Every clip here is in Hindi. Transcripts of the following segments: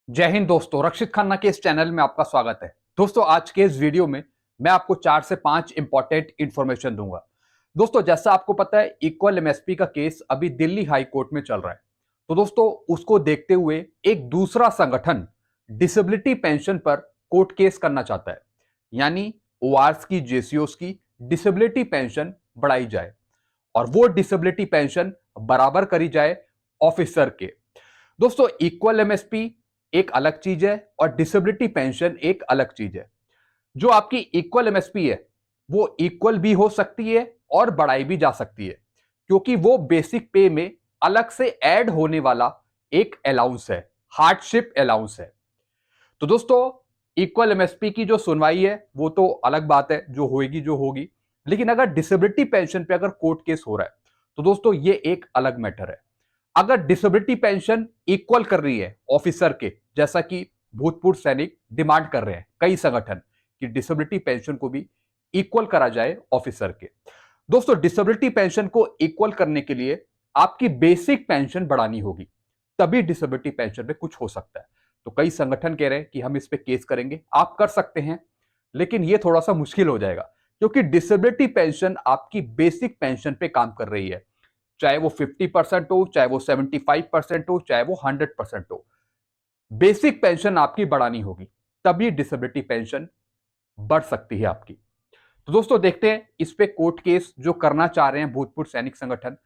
जय हिंद दोस्तों, रक्षित खन्ना के इस चैनल में आपका स्वागत है। दोस्तों, आज के इस वीडियो में मैं आपको 4 से 5 इंपॉर्टेंट इंफॉर्मेशन दूंगा। दोस्तों, जैसा आपको पता है, इक्वल एमएसपी का केस अभी दिल्ली हाई कोर्ट में चल रहा है। तो दोस्तों, उसको देखते हुए एक दूसरा संगठन डिसेबिलिटी पेंशन पर कोर्ट केस करना चाहता है, यानी ओआरएस की, जेसीओस की डिसेबिलिटी पेंशन बढ़ाई जाए और वो डिसेबिलिटी पेंशन बराबर करी जाए ऑफिसर के। दोस्तों, इक्वल एमएसपी एक अलग चीज है और डिसेबिलिटी पेंशन एक अलग चीज है। जो आपकी इक्वल एमएसपी है वो इक्वल भी हो सकती है और बढ़ाई भी जा सकती है, क्योंकि वो बेसिक पे में अलग से ऐड होने वाला एक अलाउंस है, हार्डशिप अलाउंस है। तो दोस्तों, इक्वल एमएसपी की जो सुनवाई है वो तो अलग बात है, जो होगी जो होगी। लेकिन अगर डिसेबिलिटी पेंशन पे अगर कोर्ट केस हो रहा है तो दोस्तों ये एक अलग मैटर है। अगर डिसेबिलिटी पेंशन इक्वल कर रही है ऑफिसर के, जैसा कि भूतपूर्व सैनिक डिमांड कर रहे हैं कई संगठन कि डिसेबिलिटी पेंशन को भी इक्वल करा जाए ऑफिसर के। दोस्तों, डिसेबिलिटी पेंशन को इक्वल करने के लिए आपकी बेसिक पेंशन बढ़ानी होगी, तभी डिसेबिलिटी पेंशन पे कुछ हो सकता है। तो कई संगठन कह रहे हैं कि हम इस पे केस करेंगे। आप कर सकते हैं, लेकिन ये थोड़ा सा मुश्किल हो जाएगा, क्योंकि डिसेबिलिटी पेंशन आपकी बेसिक पेंशन पे काम कर रही है। चाहे वो 50% हो, चाहे वो 75% हो, चाहे वो 100% हो, बेसिक पेंशन आपकी बढ़ानी होगी, तभी डिसेबिलिटी पेंशन बढ़ सकती है आपकी। तो दोस्तों, देखते हैं इस पे कोर्ट केस जो करना चाह रहे हैं भूतपूर्व सैनिक संगठन,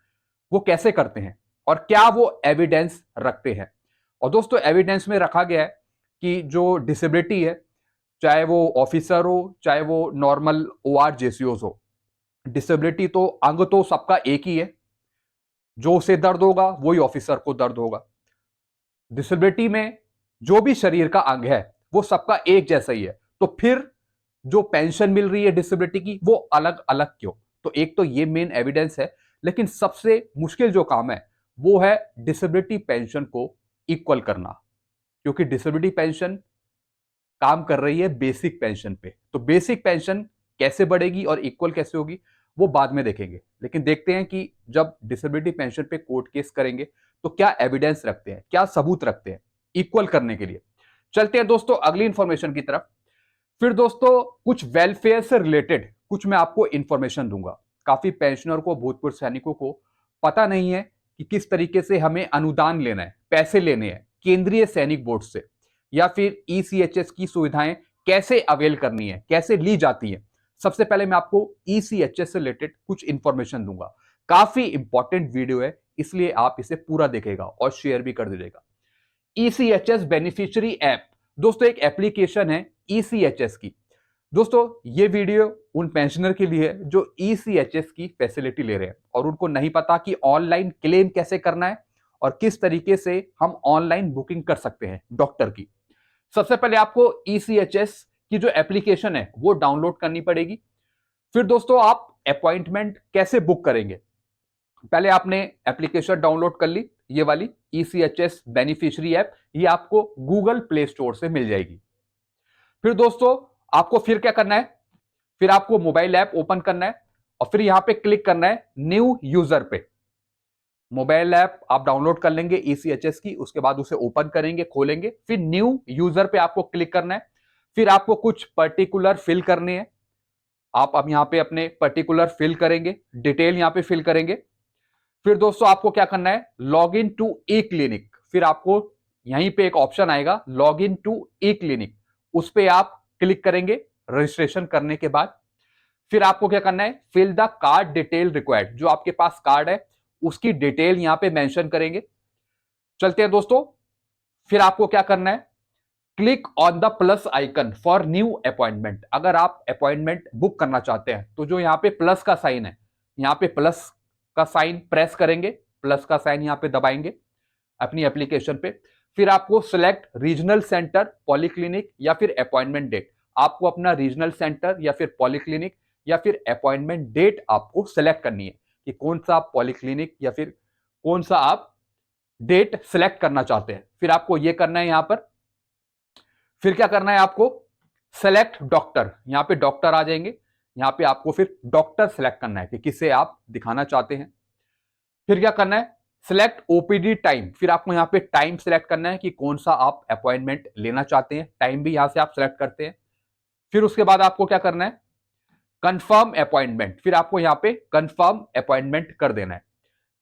वो कैसे करते हैं और क्या वो एविडेंस रखते हैं। और दोस्तों, एविडेंस में रखा गया है कि जो डिसेबिलिटी है, चाहे वो ऑफिसर हो, चाहे वो नॉर्मल ओआर जेसीओस हो, डिसेबिलिटी तो अंग तो सबका एक ही है। जो उसे दर्द होगा वही ऑफिसर को दर्द होगा। डिसेबिलिटी में जो भी शरीर का अंग है वो सबका एक जैसा ही है, तो फिर जो पेंशन मिल रही है डिसेबिलिटी की वो अलग अलग क्यों? तो एक तो ये मेन एविडेंस है। लेकिन सबसे मुश्किल जो काम है वो है डिसेबिलिटी पेंशन को इक्वल करना, क्योंकि डिसेबिलिटी पेंशन काम कर रही है बेसिक पेंशन पे। तो बेसिक पेंशन कैसे बढ़ेगी और इक्वल कैसे होगी वो बाद में देखेंगे। लेकिन देखते हैं कि जब डिसेबिलिटी पेंशन पे कोर्ट केस करेंगे तो क्या एविडेंस रखते हैं, क्या सबूत रखते हैं इक्वल करने के लिए। चलते हैं दोस्तों अगली इंफॉर्मेशन की तरफ। फिर दोस्तों, कुछ वेलफेयर से रिलेटेड कुछ मैं आपको इंफॉर्मेशन दूंगा। काफी पेंशनर को, भूतपूर्व सैनिकों को पता नहीं है कि किस तरीके से हमें अनुदान लेना है, पैसे लेने हैं केंद्रीय सैनिक बोर्ड से, या फिर ईसीएचएस की सुविधाएं कैसे अवेल करनी है, कैसे ली जाती है। सबसे पहले मैं आपको ईसीएचएस से रिलेटेड कुछ इंफॉर्मेशन दूंगा। काफी इंपॉर्टेंट वीडियो है, इसलिए आप इसे पूरा देखेगा और शेयर भी कर दीजिएगा। ईसीएचएस बेनिफिशियरी ऐप, दोस्तों एक एप्लीकेशन है ईसीएचएस की। दोस्तों, ये वीडियो उन पेंशनर के लिए है जो ईसीएचएस की फैसिलिटी ले रहे हैं और उनको नहीं पता कि ऑनलाइन क्लेम कैसे करना है और किस तरीके से हम ऑनलाइन बुकिंग कर सकते हैं डॉक्टर की। सबसे पहले आपको ईसीएचएस की जो एप्लीकेशन है वो डाउनलोड करनी पड़ेगी। फिर दोस्तों, आप अपॉइंटमेंट कैसे बुक करेंगे? पहले आपने एप्लीकेशन डाउनलोड कर ली, ये वाली ईसीएचएस बेनिफिशियरी ऐप, ये आपको गूगल प्ले स्टोर से मिल जाएगी। फिर दोस्तों, आपको फिर क्या करना है? फिर आपको मोबाइल ऐप ओपन करना है और फिर यहां पे क्लिक करना है न्यू यूजर पे। मोबाइल ऐप आप डाउनलोड कर लेंगे ईसीएचएस की, उसके बाद उसे ओपन करेंगे, खोलेंगे, फिर न्यू यूजर पे आपको क्लिक करना है। फिर आपको कुछ पर्टिकुलर फिल करने हैं। आप अब यहां पे अपने पर्टिकुलर फिल करेंगे, डिटेल यहां पे फिल करेंगे। फिर दोस्तों, आपको क्या करना है? Log in to e clinic. फिर आपको यहीं पे एक ऑप्शन आएगा log in to e clinic, उस पर आप क्लिक करेंगे रजिस्ट्रेशन करने के बाद। फिर आपको क्या करना है? Fill the card detail required, जो आपके पास कार्ड है उसकी डिटेल यहां पे मेंशन करेंगे। चलते हैं दोस्तों, फिर आपको क्या करना है? Click on the plus icon for new appointment. अगर आप अपॉइंटमेंट बुक करना चाहते हैं तो जो यहां पे प्लस का साइन है, यहां पे प्लस का साइन प्रेस करेंगे, प्लस का साइन यहां पे दबाएंगे अपनी एप्लीकेशन पे। फिर आपको सिलेक्ट रीजनल सेंटर, पॉलीक्लिनिक या फिर अपॉइंटमेंट डेट। आपको अपना रीजनल सेंटर या फिर पॉलीक्लिनिक या फिर अपॉइंटमेंट डेट आपको सिलेक्ट करनी है कि कौन सा आप पॉलीक्लिनिक या फिर कौन सा आप डेट सिलेक्ट करना चाहते हैं। फिर आपको यह करना है यहां पर। फिर क्या करना है? आपको सेलेक्ट डॉक्टर, यहां पे डॉक्टर आ जाएंगे। यहां पे आपको फिर डॉक्टर सेलेक्ट करना है कि किसे आप दिखाना चाहते हैं। फिर क्या करना है? सिलेक्ट ओपीडी टाइम, फिर आपको यहाँ पे टाइम सिलेक्ट करना है कि कौन सा आप अपॉइंटमेंट लेना चाहते हैं, टाइम भी यहां से आप सिलेक्ट करते हैं। फिर उसके बाद आपको क्या करना है, कंफर्म अपॉइंटमेंट, फिर आपको यहाँ पे कंफर्म अपॉइंटमेंट कर देना है।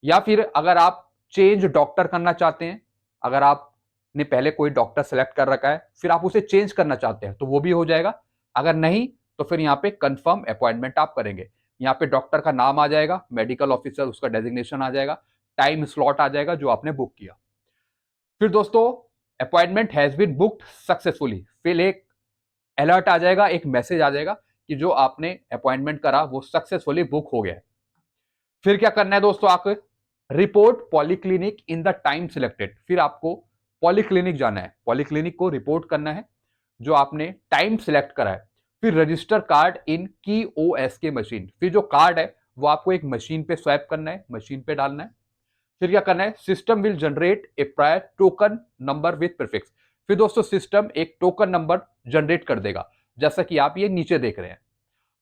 या फिर अगर आप चेंज डॉक्टर करना चाहते हैं, अगर आपने पहले कोई डॉक्टर सेलेक्ट कर रखा है फिर आप उसे चेंज करना चाहते हैं तो वो भी हो जाएगा। अगर नहीं तो फिर यहाँ पे कंफर्म अपॉइंटमेंट आप करेंगे। यहाँ पे डॉक्टर का नाम आ जाएगा, मेडिकल ऑफिसर उसका डेजिग्नेशन आ जाएगा, टाइम स्लॉट आ जाएगा जो आपने बुक किया। फिर दोस्तों appointment has been booked successfully, फिर एक अलर्ट आ जाएगा, एक मैसेज आ जाएगा कि जो आपने अपॉइंटमेंट करा वो सक्सेसफुली बुक हो गया है। फिर क्या करना है दोस्तों, आप report polyclinic in the time selected, फिर आपको पॉलीक्लिनिक जाना है, पॉलीक्लिनिक को रिपोर्ट करना है जो आपने टाइम सिलेक्ट करा है। फिर रजिस्टर कार्ड इन की ओएस के मशीन, फिर जो कार्ड है वो आपको एक मशीन पे स्वैप करना है, मशीन पे डालना है। फिर क्या करना है, system will generate a prior token number with prefix, फिर दोस्तों सिस्टम एक टोकन नंबर जनरेट कर देगा जैसा कि आप ये नीचे देख रहे हैं।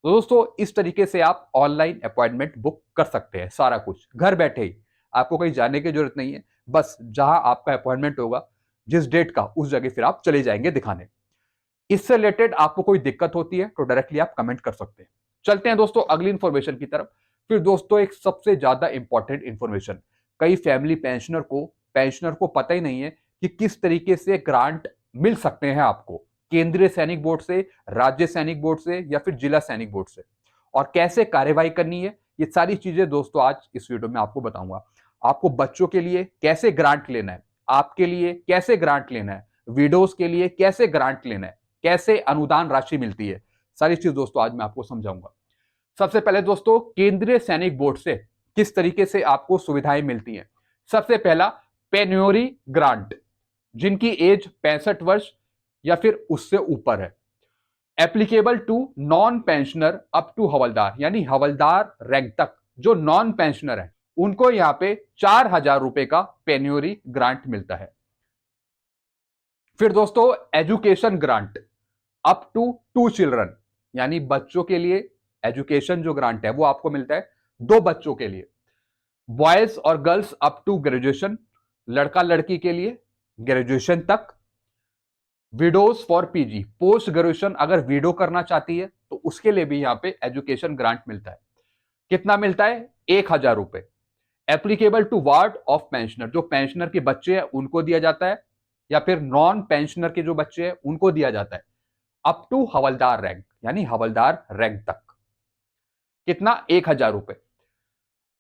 तो दोस्तों इस तरीके से आप ऑनलाइन अपॉइंटमेंट बुक कर सकते हैं, सारा कुछ घर बैठे ही, आपको कहीं जाने की जरूरत नहीं है, बस जहां आपका अपॉइंटमेंट होगा जिस डेट का उस जगह फिर आप चले जाएंगे दिखाने। इससे रिलेटेड आपको कोई दिक्कत होती है तो डायरेक्टली आप कमेंट कर सकते हैं। चलते हैं दोस्तों अगली इंफॉर्मेशन की तरफ। फिर दोस्तों एक सबसे ज्यादा इंपॉर्टेंट इंफॉर्मेशन, कई फैमिली पेंशनर को पता ही नहीं है कि किस तरीके से ग्रांट मिल सकते हैं आपको, केंद्रीय सैनिक बोर्ड से, राज्य सैनिक बोर्ड से या फिर जिला सैनिक बोर्ड से, और कैसे कार्यवाही करनी है, ये सारी चीजें दोस्तों आज इस वीडियो में आपको बताऊंगा। आपको बच्चों के लिए कैसे ग्रांट लेना है, आपके लिए कैसे ग्रांट लेना है, विडोज के लिए कैसे ग्रांट लेना है, कैसे अनुदान राशि मिलती है, सारी चीज दोस्तों आज मैं आपको समझाऊंगा। सबसे पहले दोस्तों केंद्रीय सैनिक बोर्ड से किस तरीके से आपको सुविधाएं मिलती हैं। सबसे पहला पेन्योरी ग्रांट, जिनकी एज 65 वर्ष या फिर उससे ऊपर है, applicable to non pensioner up to havildar, यानी हवलदार रैंक तक जो नॉन पेंशनर है उनको यहां पे 4,000 रुपए का पेन्योरी ग्रांट मिलता है। फिर दोस्तों education grant up to 2 children, यानी बच्चों के लिए एजुकेशन जो ग्रांट है वो आपको मिलता है 2 बच्चों के लिए। बॉयज और गर्ल्स अप टू ग्रेजुएशन, लड़का लड़की के लिए ग्रेजुएशन तक। Widows for PG, post graduation अगर विडो करना चाहती है तो उसके लिए भी यहां पे एजुकेशन ग्रांट मिलता है। कितना मिलता है, 1,000 रुपए। Applicable to ward of pensioner, जो पेंशनर के बच्चे हैं उनको दिया जाता है, या फिर नॉन पेंशनर के जो बच्चे हैं उनको दिया जाता है, अप टू हवलदार रैंक, यानी हवलदार रैंक तक। कितना, 1,000 रुपए।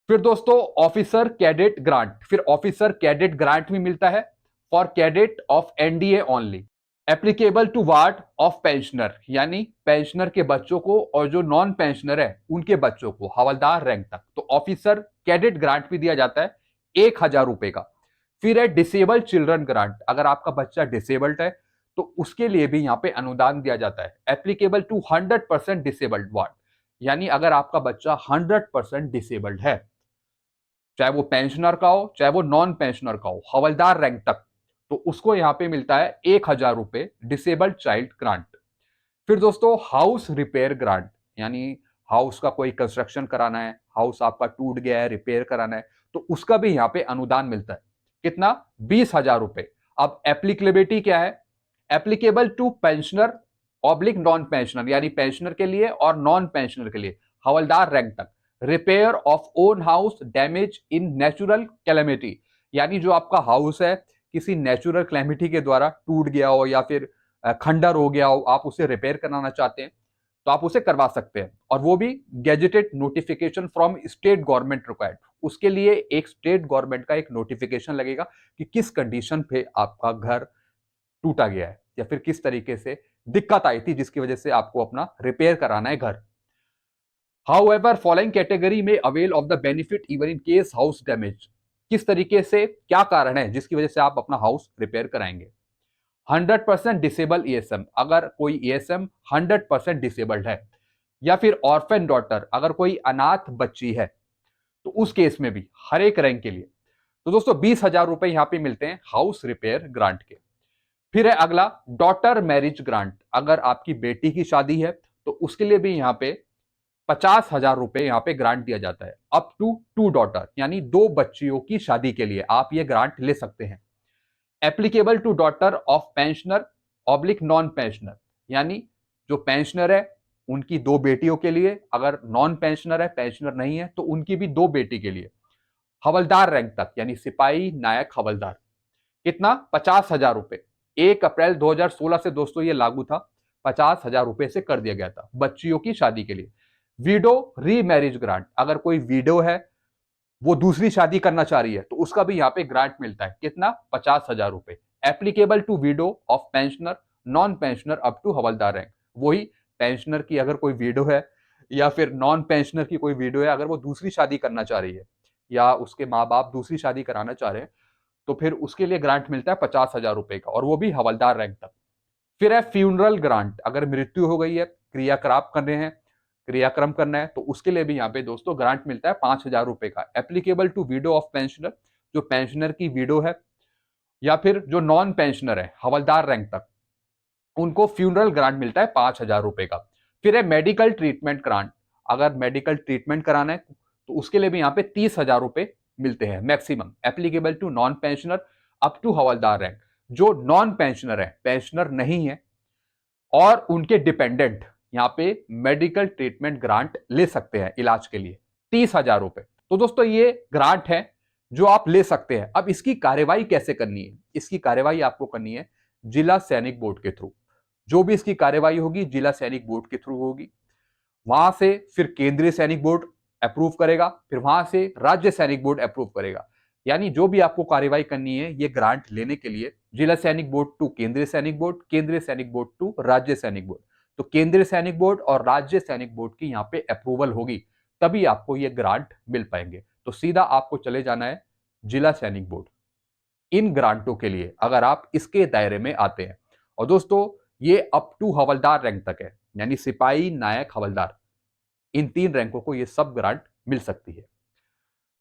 फिर दोस्तों ऑफिसर कैडेट ग्रांट, फिर ऑफिसर कैडेट ग्रांट भी मिलता है for cadet of NDA only, applicable to ward of pensioner, यानी पेंशनर के बच्चों को और जो नॉन पेंशनर है उनके बच्चों को हवलदार रैंक तक। तो ऑफिसर कैडेट ग्रांट भी दिया जाता है 1,000 रुपए का। फिर है डिसेबल चिल्ड्रन ग्रांट, अगर आपका बच्चा डिसेबल्ड है तो उसके लिए भी यहाँ पे अनुदान दिया जाता है, एप्लीकेबल टू 100% डिसेबल्ड वार्ड, यानी अगर आपका बच्चा 100% डिसेबल्ड है, चाहे वो पेंशनर का हो चाहे वो नॉन पेंशनर का हो, हवलदार रैंक तक, तो उसको यहां पे मिलता है 1,000 रुपए डिसेबल्ड चाइल्ड ग्रांट। फिर दोस्तों हाउस रिपेयर ग्रांट, यानी हाउस का कोई कंस्ट्रक्शन कराना है, हाउस आपका टूट गया है, रिपेयर कराना है, तो उसका भी यहाँ पे अनुदान मिलता है। कितना, 20,000 रुपए। अब एप्लीकेबिलिटी क्या है, applicable to pensioner oblique non pensioner, यानी पेंशनर के लिए और नॉन पेंशनर के लिए, हवलदार रैंक तक। Repair of own house damage in natural calamity, यानी जो आपका हाउस है किसी नेचुरल कैलेमिटी के द्वारा टूट गया हो या फिर खंडर हो गया हो, आप उसे रिपेयर कराना चाहते हैं तो आप उसे करवा सकते हैं, और वो भी gazetted notification from state government required, उसके लिए एक स्टेट गवर्नमेंट का एक नोटिफिकेशन लगेगा कि किस कंडीशन पे आपका घर टूटा गया है या फिर किस तरीके से दिक्कत आई थी जिसकी वजह से आपको अपना रिपेयर कराना है घर। However, following category may avail of the benefit even in case house damage, किस तरीके से, क्या कारण है जिसकी वजह से आप अपना हाउस रिपेयर कराएंगे। 100% डिसेबल ESM, अगर कोई ESM 100% डिसेबल्ड है, या फिर ऑर्फन डॉटर, अगर कोई अनाथ बच्ची है तो उस केस में भी हर एक रैंक के लिए। तो दोस्तों 20,000 रुपए यहां पे मिलते हैं हाउस रिपेयर ग्रांट के। फिर है अगला डॉटर मैरिज ग्रांट, अगर आपकी बेटी की शादी है तो उसके लिए भी यहां पे 50,000 रुपए यहाँ पे ग्रांट दिया जाता है अप टू 2 डॉटर, यानी 2 बच्चियों की शादी के लिए आप ये ग्रांट ले सकते हैं। Applicable to daughter of pensioner oblique non pensioner, यानी जो पेंशनर है उनकी 2 बेटियों के लिए, अगर नॉन पेंशनर है, पेंशनर नहीं है, तो उनकी भी 2 बेटी के लिए। हवलदार रैंक तक, यानी सिपाही, नायक, हवलदार। कितना? 50,000 रुपए। 1 अप्रैल 2016 से दोस्तों ये लागू था। 50,000 रुपए से कर दिया गया था बच्चियों की शादी के लिए। विडो रीमैरिज ग्रांट, अगर कोई विडो है, वो दूसरी शादी करना चाह रही है, तो उसका भी यहाँ पे ग्रांट मिलता है। कितना? 50,000 रुपए। Applicable to widow of pensioner non pensioner up to havildar rank. वही पेंशनर की अगर कोई विडो है या फिर नॉन पेंशनर की कोई विडो है, अगर वो दूसरी शादी करना चाह रही है या उसके माँ बाप दूसरी शादी कराना चाह रहे हैं, तो फिर उसके लिए ग्रांट मिलता है 50,000 रुपए का, और वो भी हवलदार रैंक तक। फिर है फ्यूनरल ग्रांट, अगर मृत्यु हो गई है, क्रियाक्रम करना है, तो उसके लिए भी यहाँ पे दोस्तों ग्रांट मिलता है 5,000 रुपए का। Applicable to widow of pensioner, जो पेंशनर की विडो है या फिर जो नॉन पेंशनर है हवलदार रैंक तक, उनको फ्यूनरल ग्रांट मिलता है 5,000 रुपए का। फिर है मेडिकल ट्रीटमेंट ग्रांट, अगर मेडिकल ट्रीटमेंट कराना है तो उसके लिए भी यहाँ पे 30,000 रुपए मिलते हैं maximum. Applicable to non pensioner up to havildar rank, जो नॉन पेंशनर है, पेंशनर नहीं है, और उनके डिपेंडेंट यहाँ पे मेडिकल ट्रीटमेंट ग्रांट ले सकते हैं इलाज के लिए, 30,000 रुपए। तो दोस्तों ये ग्रांट है जो आप ले सकते हैं। अब इसकी कार्यवाही कैसे करनी है? इसकी कार्यवाही आपको करनी है जिला सैनिक बोर्ड के थ्रू। जो भी इसकी कार्यवाही होगी जिला सैनिक बोर्ड के थ्रू होगी। वहां से फिर केंद्रीय सैनिक बोर्ड अप्रूव करेगा, फिर वहां से राज्य सैनिक बोर्ड अप्रूव करेगा। यानी जो भी आपको कार्यवाही करनी है ये ग्रांट लेने के लिए, जिला सैनिक बोर्ड टू केंद्रीय सैनिक बोर्ड, केंद्रीय सैनिक बोर्ड टू राज्य सैनिक बोर्ड, तो केंद्रीय सैनिक बोर्ड और राज्य सैनिक बोर्ड की यहाँ पे अप्रूवल होगी, तभी आपको ये ग्रांट मिल पाएंगे। तो सीधा आपको चले जाना है जिला सैनिक बोर्ड इन ग्रांटों के लिए, अगर आप इसके दायरे में आते हैं। और दोस्तों ये अप टू हवलदार रैंक तक है, यानी सिपाही, नायक, हवलदार, इन 3 रैंकों को ये सब ग्रांट मिल सकती है।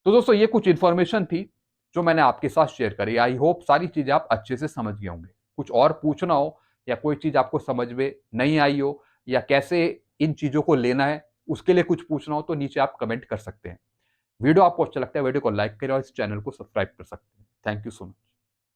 तो दोस्तों ये कुछ इंफॉर्मेशन थी जो मैंने आपके साथ शेयर करी। आई होप सारी चीजें आप अच्छे से समझ गए होंगे। कुछ और पूछना हो या कोई चीज आपको समझ में नहीं आई हो या कैसे इन चीजों को लेना है उसके लिए कुछ पूछना हो, तो नीचे आप कमेंट कर सकते हैं। वीडियो आपको अच्छा लगता है वीडियो को लाइक करें और इस चैनल को सब्सक्राइब कर सकते हैं। Thank you so much.